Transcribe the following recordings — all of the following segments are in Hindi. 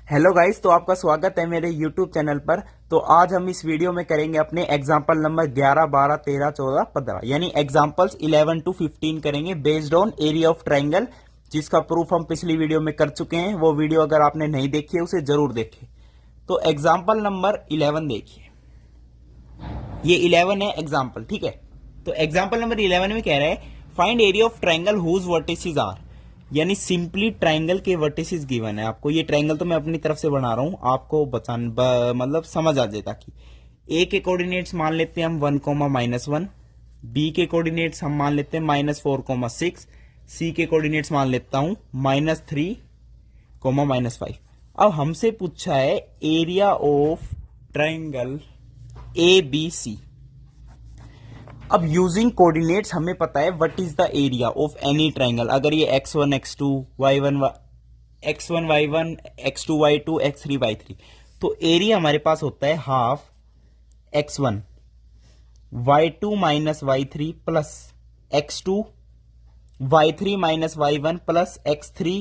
हेलो गाइस, तो आपका स्वागत है मेरे यूट्यूब चैनल पर। तो आज हम इस वीडियो में करेंगे अपने एग्जाम्पल नंबर 11, 12, 13, 14, 15 यानी एग्जाम्पल्स 11 to 15 करेंगे based on area of triangle, जिसका प्रूफ हम पिछली वीडियो में कर चुके हैं। वो वीडियो अगर आपने नहीं देखी है उसे जरूर देखें। तो एग्जाम्पल नंबर 11 देखिए, ये 11 है एग्जाम्पल, ठीक है। तो एग्जाम्पल नंबर 11 में कह रहा है find area of triangle whose vertices are, यानी सिंपली ट्राइंगल के वर्टिसेस गिवन है आपको। ये ट्राइंगल तो मैं अपनी तरफ से बना रहा हूं, आपको मतलब समझ आ जाए। ताकि ए के कोऑर्डिनेट्स मान लेते हैं हम 1, बी के कोऑर्डिनेट्स हम मान लेते हैं -4, सी के कोऑर्डिनेट्स मान लेता हूं -3, -5। अब हमसे पूछा है area of triangle A B C. अब यूजिंग कोऑर्डिनेट्स हमें पता है what is the area of any triangle. अगर ये x1 x2 y1 y1 x2 y2 x3 y3, तो एरिया हमारे पास होता है half x1 y2 minus y3 plus x2 y3 minus y1 plus x3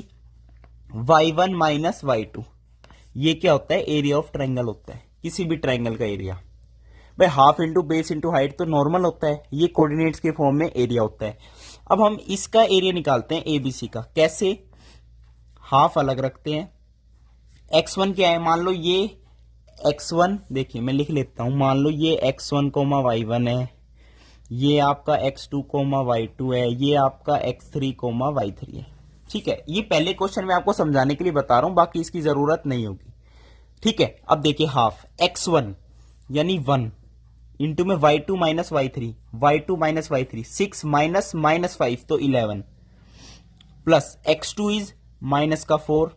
y1 minus y2। ये क्या होता है? एरिया ऑफ ट्राइंगल होता है, किसी भी ट्राइंगल का एरिया। भाई half into base into height तो नॉर्मल होता है, ये कोऑर्डिनेट्स के फॉर्म में एरिया होता है। अब हम इसका एरिया निकालते हैं एबीसी का। कैसे? हाफ अलग रखते हैं। x1 क्या है? मान लो ये x1, देखिए मैं लिख लेता हूं। मान लो ये x1 y1 है, ये आपका x2 y2 है, ये आपका x3 y3 है। ठीक है, ये पहले क्वेश्चन में आपको समझाने के लिए बता रहा हूं, बाकी इसकी जरूरत नहीं होगी। ठीक है, अब देखिए हाफ x1 यानी 1 इंटू में y2 minus y3, y2 minus y3 6 minus -5 तो 11 प्लस x2 इज माइनस का 4,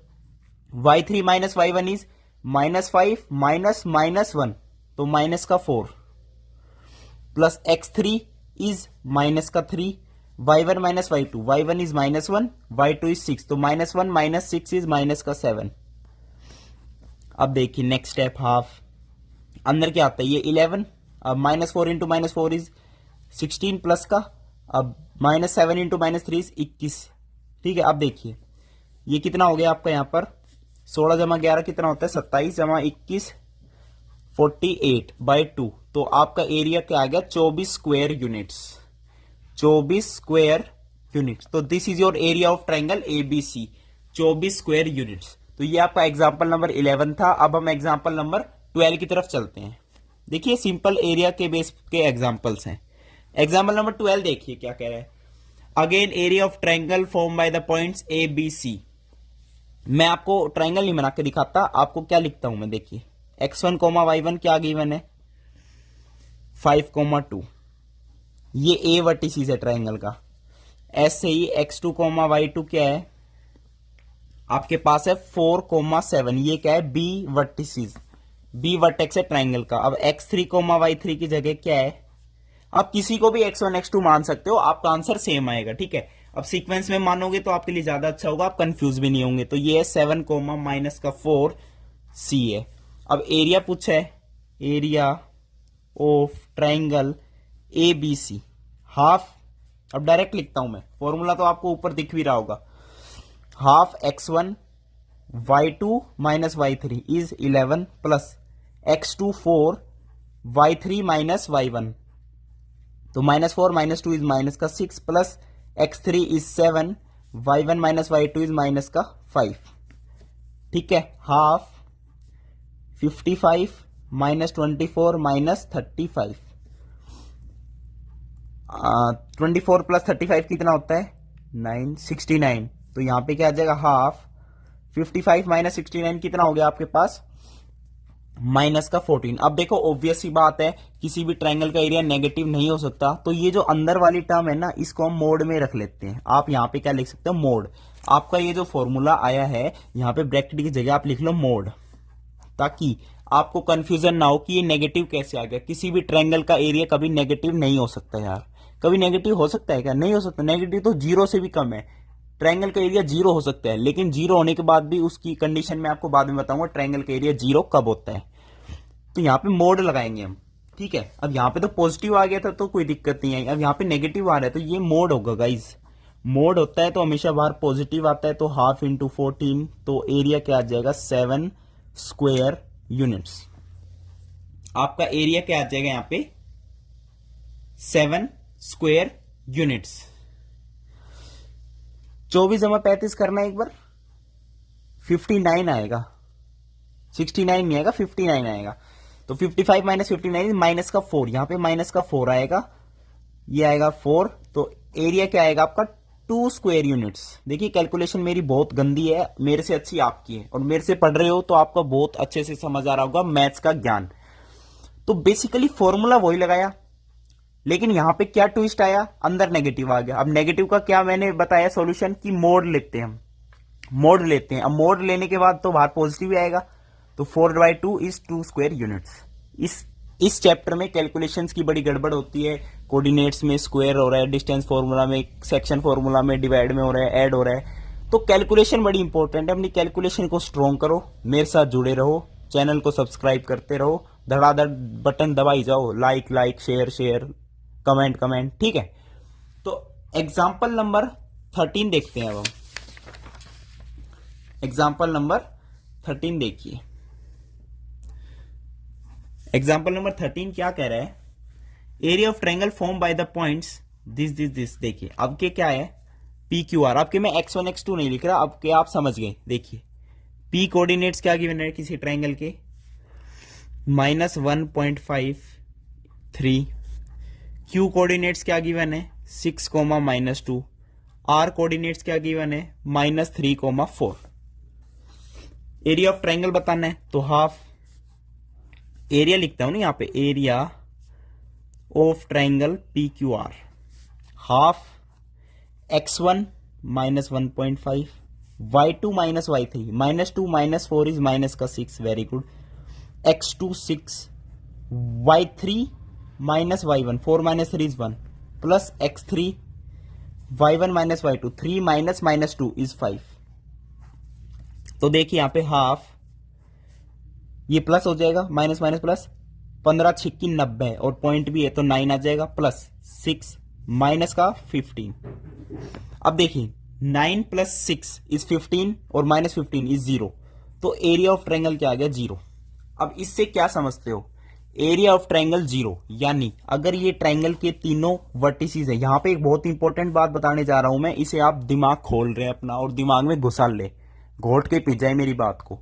y3 minus y1 is -5 minus -1 तो माइनस का 4 प्लस x3 इज माइनस का 3, y1 minus y2, y1 is -1, y2 is 6 तो -1 माइनस 6 इज माइनस का 7। अब देखिए नेक्स्ट स्टेप, हाफ अंदर क्या आता है? ये 11। अब -4 इंटू -4 इज 16 प्लस का, अब -7 इंटू -3 इज 21। ठीक है, अब देखिए ये कितना हो गया आपका? यहाँ पर 16 जमा 11 कितना होता है? 27 जमा 21 48 बाई 2। तो आपका एरिया क्या आ गया? 24 स्क्वायर यूनिट्स। 24 square units. तो this is your area of triangle ABC, 24 square units. तो ये आपका एग्जाम्पल नंबर 11 था। अब हम एग्जाम्पल नंबर 12 की तरफ चलते हैं। देखिए सिंपल एरिया के बेस के एग्जांपल्स हैं। एग्जांपल नंबर 12 देखिए क्या कह रहा है। Again area of triangle form by the points A B C. मैं आपको ट्राइंगल नहीं बना के दिखाता, आपको क्या लिखता हूं मैं। देखिए x1 y1 क्या गिवन है? 5, 2। ये ए वर्टिसिस है ट्राइंगल का। ऐसे ही x2 y2 क्या है आपके पास? है 4, 7। ये क्या है? बी वर्टिसिस, बी वर्टेक्स है ट्राइंगल का। अब x3 y3 की जगह क्या है? आप किसी को भी x1 x2 मान सकते हो, आपका आंसर सेम आएगा। ठीक है, अब सीक्वेंस में मानोगे तो आपके लिए ज्यादा अच्छा होगा, आप कंफ्यूज भी नहीं होंगे। तो ये है 7, माइनस का 4 सी है। अब एरिया पूछा है, area of triangle A B C half. अब डायरेक्ट लिखता हूं मैं, फॉर्मूला तो आपको ऊपर दिख भी रहा होगा। Half x1 y2 minus y3 is 11 plus x2 4 y3 minus y1 तो -4 -2 इज माइनस का 6 plus x3 is 7, y1 minus y2 is minus का 5। ठीक है, हाफ 55 माइनस 24 माइनस 35। 24 प्लस 35 कितना होता है? 9, 69। तो यहां पे क्या आ जाएगा? हाफ 55 माइनस 69 कितना हो गया आपके पास? माइनस का 14। अब देखो ऑब्वियस सी बात है, किसी भी ट्राइंगल का एरिया नेगेटिव नहीं हो सकता। तो ये जो अंदर वाली टर्म है ना, इसको हम मोड में रख लेते हैं। आप यहाँ पे क्या लिख सकते हो? मोड। आपका ये जो फॉर्मूला आया है, यहाँ पे ब्रैकेट की जगह आप लिख लो मोड, ताकि आपको कंफ्यूजन ना हो कि ये नेगेटिव कैसे आ गया। किसी भी ट्राइंगल का एरिया कभी नेगेटिव नहीं हो सकता यार। कभी नेगेटिव हो सकता है क्या? नहीं हो सकता। नेगेटिव तो 0 से भी कम है। ट्राइंगल का एरिया 0 हो सकता है, लेकिन 0 होने के बाद भी उसकी कंडीशन में आपको बाद में बताऊंगा ट्राइंगल का एरिया 0 कब होता है। तो यहाँ पे मोड लगाएंगे हम। ठीक है, अब यहाँ पे तो पॉजिटिव आ गया था तो कोई दिक्कत नहीं आई। अब यहाँ पे नेगेटिव आ रहा है तो ये मोड होगा गाइज। मोड होता है तो हमेशा बाहर पॉजिटिव आता है, तो हाफ इंटू 14, तो एरिया क्या आ जाएगा 7 स्क्वायर यूनिट्स। आपका एरिया क्या आ जाएगा यहां पे 7 स्क्वायर यूनिट्स। 24 जमा 35 करना एक बार, 59 आएगा, 69 नहीं आएगा, 59 आएगा। तो 55 माइनस 59 माइनस का 4, यहां पे माइनस का 4 आएगा, ये आएगा 4। तो एरिया क्या आएगा आपका 2 स्क्वायर यूनिट्स। देखिए कैलकुलेशन मेरी बहुत गंदी है, मेरे से अच्छी आपकी है, और मेरे से पढ़ रहे हो तो आपका बहुत अच्छे से समझ आ रहा होगा मैथ्स का ज्ञान। तो बेसिकली फॉर्मूला वही लगाया, लेकिन यहां पे क्या ट्विस्ट आया, अंदर नेगेटिव आ गया। अब नेगेटिव का क्या मैंने बताया सॉल्यूशन की मोड लेते हैं हम, मोड लेते हैं। अब मोड लेने के बाद तो बाहर पॉजिटिव ही आएगा, तो 4/2 इज 2 स्क्वायर यूनिट्स। इस चैप्टर में कैलकुलेशंस की बड़ी गड़बड़ होती है, कोऑर्डिनेट्स में स्क्वायर हो रहा है, डिस्टेंस फॉर्मूला में, सेक्शन फॉर्मूला में डिवाइड में हो रहा है, ऐड हो रहा है। तो कैलकुलेशन बड़ी इंपॉर्टेंट है, अपनी कैलकुलेशन को स्ट्रॉन्ग करो, मेरे साथ जुड़े रहो, चैनल को सब्सक्राइब करते रहो, धड़ाधड़ बटन दबाई जाओ, लाइक शेयर कमेंट, ठीक है। तो एग्जाम्पल नंबर 13 देखते हैं अब हम। एग्जाम्पल नंबर 13 देखिए। एग्जाम्पल नंबर 13 क्या कह रहा है, area of triangle form by the points this. देखिए अब के क्या है PQR, आपके मैं x1 x2 नहीं लिख रहा, अब के आप समझ गए। देखिए P कोऑर्डिनेट्स क्या गिवन है किसी ट्रायंगल के, -1.53। Q कोऑर्डिनेट्स क्या गिवन है 6, -2। R कोऑर्डिनेट्स क्या गिवन है -3, 4। एरिया ऑफ ट्रायंगल बताना है, तो हाफ एरिया लिखता हूं ना यहां पे, area of triangle PQR, half x1 -1.5, y2 -y3, -2 -4 is minus का 6, very good, x2 6, y3 -y1, 4 -3 is 1, plus x3, y1 -y2, 3 -2 is 5। तो देखिए यहां पे हाफ, ये प्लस हो जाएगा, माइनस प्लस, 15 छिक्की 90, और पॉइंट भी है तो 9 आ जाएगा, प्लस 6 माइनस का 15। अब देखिए 9 + 6 इज 15 और -15 इज 0, तो एरिया ऑफ ट्रायंगल क्या आ गया 0। अब इससे क्या समझते हो, एरिया ऑफ ट्रायंगल 0, यानी अगर ये ट्रायंगल के तीनों वर्टिसेस है, यहां पे एक बहुत इंपॉर्टेंट बात बताने जा रहा हूं मैं, इसे आप दिमाग खोल रहे हैं अपना और दिमाग में घुसा ले, घोट के पी जाए मेरी बात को।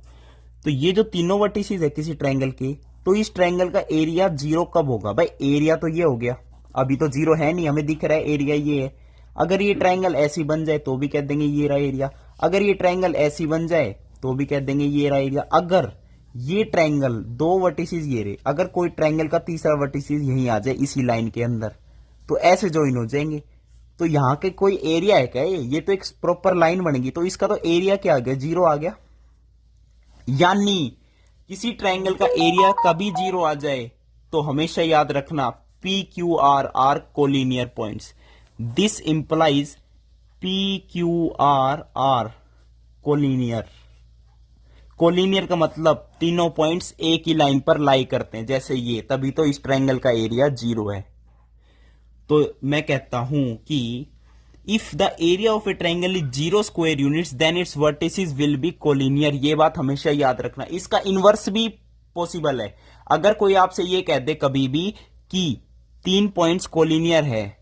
तो ये जो तीनों वर्टिसेस है किसी ट्रायंगल के, तो इस ट्रायंगल का एरिया 0 कब होगा, भाई एरिया तो ये हो गया, अभी तो 0 है नहीं, हमें दिख रहा है एरिया ये है। अगर ये ट्रायंगल ऐसी बन जाए तो भी कह देंगे ये रहा एरिया, अगर ये ट्रायंगल ऐसी बन जाए तो भी कह देंगे ये रहा एरिया। अगर ये ट्रायंगल 2 वर्टिसेस ये रहे, अगर कोई ट्रायंगल का तीसरा वर्टिसेस यहीं आ जाए इसी लाइन के अंदर, तो ऐसे ज्वाइन हो जाएंगे। तो यहां के कोई एरिया है क्या, ये तो एक प्रॉपर लाइन बनेगी, तो इसका तो एरिया क्या आ गया 0 आ गया। यानी किसी ट्रायंगल का एरिया कभी 0 आ जाए तो हमेशा याद रखना PQR are collinear points. This implies PQR are collinear. Collinear का मतलब तीनों पॉइंट्स एक ही लाइन पर लाई करते हैं, जैसे ये, तभी तो इस ट्रायंगल का एरिया 0 है। तो मैं कहता हूं कि if the area of a triangle is 0 square units then its vertices will be collinear. ये बात हमेशा याद रखना। इसका इनवर्स भी पॉसिबल है। अगर कोई आपसे ये कह दे कभी भी कि 3 पॉइंट्स कोलिनियर है,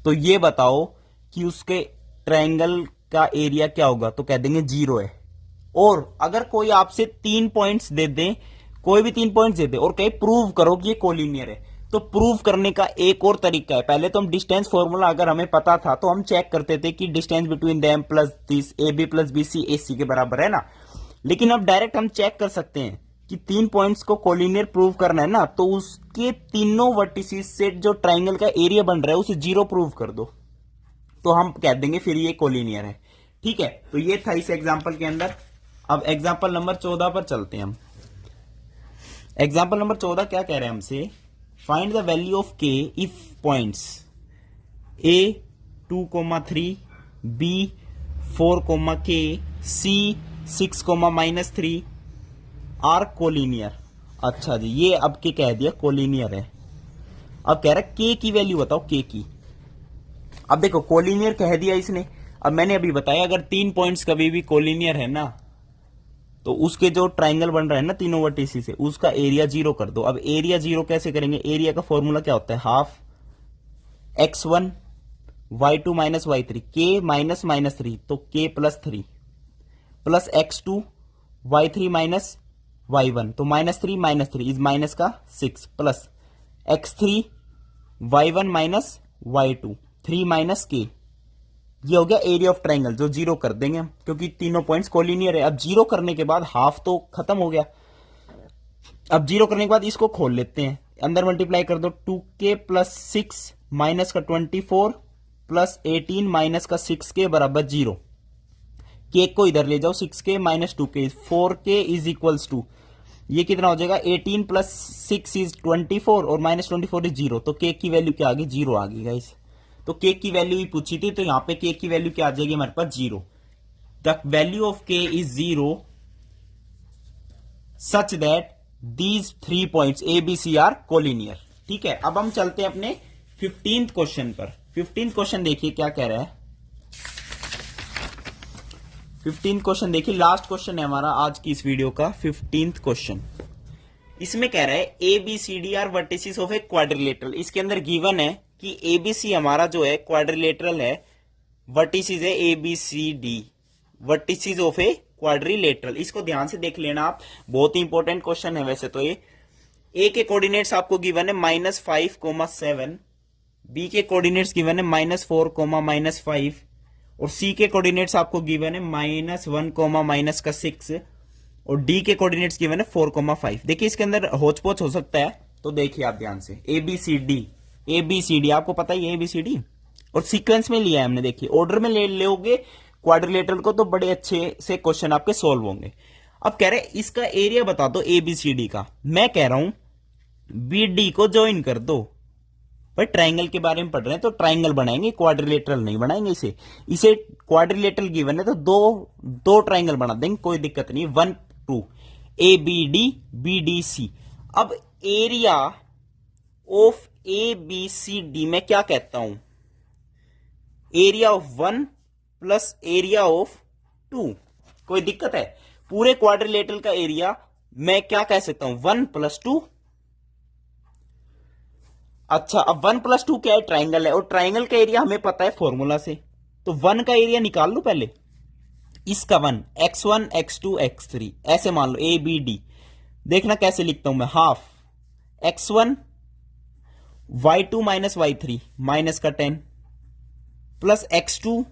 तो ये बताओ कि उसके ट्रायंगल का एरिया क्या होगा, तो कह देंगे 0 है। और अगर कोई आपसे 3 पॉइंट्स दे दे, कोई भी 3 पॉइंट्स दे दे और कहे प्रूव करो कि ये कोलिनियर है, तो प्रूव करने का एक और तरीका है। पहले तो हम डिस्टेंस फॉर्मूला अगर हमें पता था तो हम चेक करते थे कि distance between them plus this AB plus BC AC के बराबर है ना। लेकिन अब डायरेक्ट हम चेक कर सकते हैं कि 3 पॉइंट्स को कोलिनियर प्रूव करना है ना, तो उसके तीनों वर्टिसेस से जो ट्राइंगल का एरिया बन रहा है उसे 0 प्रूव कर दो, तो हम कह देंगे फिर ये कोलिनियर है। ठीक है, तो ये था इस एग्जाम्पल के अंदर। अब एग्जाम्पल नंबर 14 पर चलते हैं हम। एग्जाम्पल नंबर 14 क्या कह रहे हैं हमसे, find the value of k if points A 2,3, B 4,k, C 6,-3 are collinear. अच्छा जी, ये अब कह दिया कोलिनियर है। अब कह रहा है k की वैल्यू बताओ, k की। अब देखो कोलिनियर कह दिया इसने। अब मैंने अभी बताया अगर 3 पॉइंट्स कभी भी कोलिनियर है ना, तो उसके जो ट्राइंगल बन रहा है ना तीनों वर्टिसेस से, उसका एरिया 0 कर दो। अब एरिया 0 कैसे करेंगे? एरिया का फॉर्मूला क्या होता है? Half x1 y2 minus y3, k minus minus 3 तो k plus 3 plus x2 y3 minus y1 तो माइनस 3 इज माइनस का 6 plus x3 y1 minus y2 3 minus k। ये हो गया एरिया ऑफ ट्राइंगल जो 0 कर देंगे हम, क्योंकि तीनों पॉइंट्स कोलिनियर है। अब 0 करने के बाद हाफ तो खत्म हो गया। अब 0 करने के बाद इसको खोल लेते हैं, अंदर मल्टीप्लाई कर दो 2k प्लस 6 माइनस का 24 प्लस 18 माइनस का 6k बराबर 0। के को इधर ले जाओ, 6k minus 2k 4k is equals to, ये कितना हो जाएगा? 18 प्लस 6 इज 24 और माइनस 24 इज 0। तो k की वैल्यू क्या आ गई? 0 आ गई गाइस। तो k की वैल्यू ही पूछी थी, तो यहां पे k की वैल्यू क्या आ जाएगी हमारे पास? 0। The value of k is 0 such that these 3 points A B C are collinear. ठीक है, अब हम चलते हैं अपने 15th क्वेश्चन पर। 15th क्वेश्चन देखिए क्या कह रहा है। 15th क्वेश्चन देखिए, लास्ट क्वेश्चन है हमारा आज की इस वीडियो का 15th क्वेश्चन। इसमें कह रहा है A B C D are vertices of a quadrilateral. इसके अंदर गिवन है कि ए बी सी हमारा जो है क्वाड्रिलेटरल है, वर्टिसेस है A B C D, vertices of a quadrilateral. इसको ध्यान से देख लेना आप, बहुत ही इंपॉर्टेंट क्वेश्चन है वैसे तो ये। ए के कोऑर्डिनेट्स आपको गिवन है -5, 7, बी के कोऑर्डिनेट्स गिवन है -4, -5 और सी के कोऑर्डिनेट्स आपको गिवन है -1, -6 और डी के कोऑर्डिनेट्स गिवन है 4, 5। देखिए इसके अंदर होच पोच हो सकता है, तो देखिए आप ध्यान से ए बी सी डी आपको पता ही है, ए बी सी डी और सीक्वेंस में लिया है हमने। देखिए ऑर्डर में ले लोगे क्वाड्रिलेटरल को तो बड़े अच्छे से क्वेश्चन आपके सोल्व होंगे। अब कह रहे इसका एरिया बता दो ए बी सी डी का। मैं कह रहा हूं बी डी को ज्वाइन कर दो। भाई ट्राइंगल के बारे में पढ़ रहे हैं तो ट्राइंगल बनाएंगे, क्वाड्रिलेटरल नहीं बनाएंगे। इसे क्वाड्रिलेटरल गिवन है तो दो ट्राइंगल बना देंगे, कोई दिक्कत नहीं। 1 2 ए बी डी सी। अब area of A B C D में क्या कहता हूं? Area of 1 plus area of 2। कोई दिक्कत है? पूरे क्वाड्रिलेटरल का एरिया मैं क्या कह सकता हूं? 1 प्लस 2। अच्छा, अब 1 प्लस 2 क्या है? ट्राइंगल है और ट्राइंगल का एरिया हमें पता है फॉर्मूला से, तो 1 का एरिया निकाल लो पहले। इसका 1 x1 x2 x3 ऐसे मान लो ए बी डी। देखना कैसे लिखता हूं मैं, half x1 y2 minus y3 minus का 10 plus x2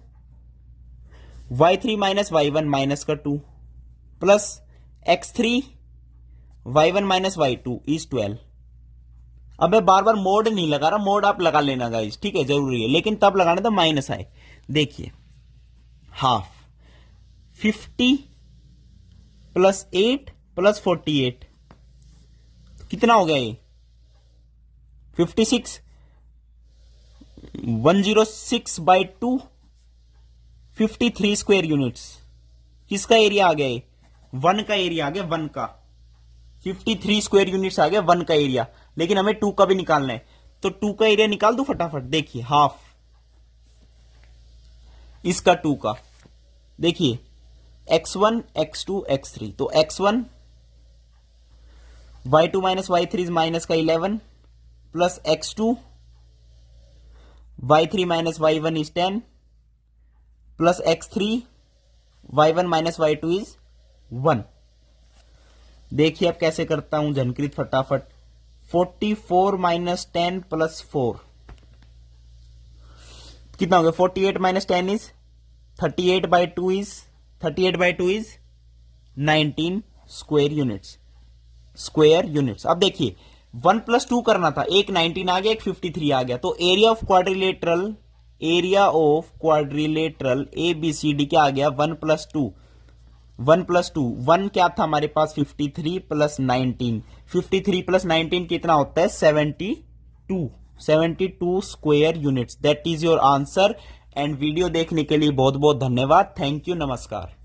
y3 minus y1 minus का 2 plus x3 y1 minus y2 is 12। अब मैं बार बार मोड नहीं लगा रहा, मोड आप लगा लेना गाइस, ठीक है, जरूरी है, लेकिन तब लगाना तो माइनस आए। देखिए हाफ 50 प्लस 8 प्लस 48 कितना हो गया ये? 56 106/2 53 स्क्वायर यूनिट्स। किसका एरिया आ गया ये? 1 का एरिया आ गया, 1 का 53 स्क्वायर यूनिट्स आ गया 1 का एरिया। लेकिन हमें 2 का भी निकालना है, तो 2 का एरिया निकाल दो फटाफट। देखिए हाफ इसका 2 का, देखिए x1 x2 x3, तो x1 y2 minus y3 minus का 11 plus x2 y3 minus y1 is 10 plus x3 y1 minus y2 is 1। देखिए अब कैसे करता हूं जनकृत फटाफट। 44 माइनस 10 प्लस 4 कितना हो गया? 48 minus 10 is 38/2 is 19 square units. अब देखिए 1 प्लस 2 करना था, एक 19 आ गया, एक 53 आ गया, तो area of quadrilateral A B C D क्या आ गया? 1 प्लस 2 1 क्या था हमारे पास? 53 प्लस 19, 53 प्लस 19 कितना होता है? 72 square units. That is your answer. And video देखने के लिए बहुत बहुत धन्यवाद। थैंक यू, नमस्कार।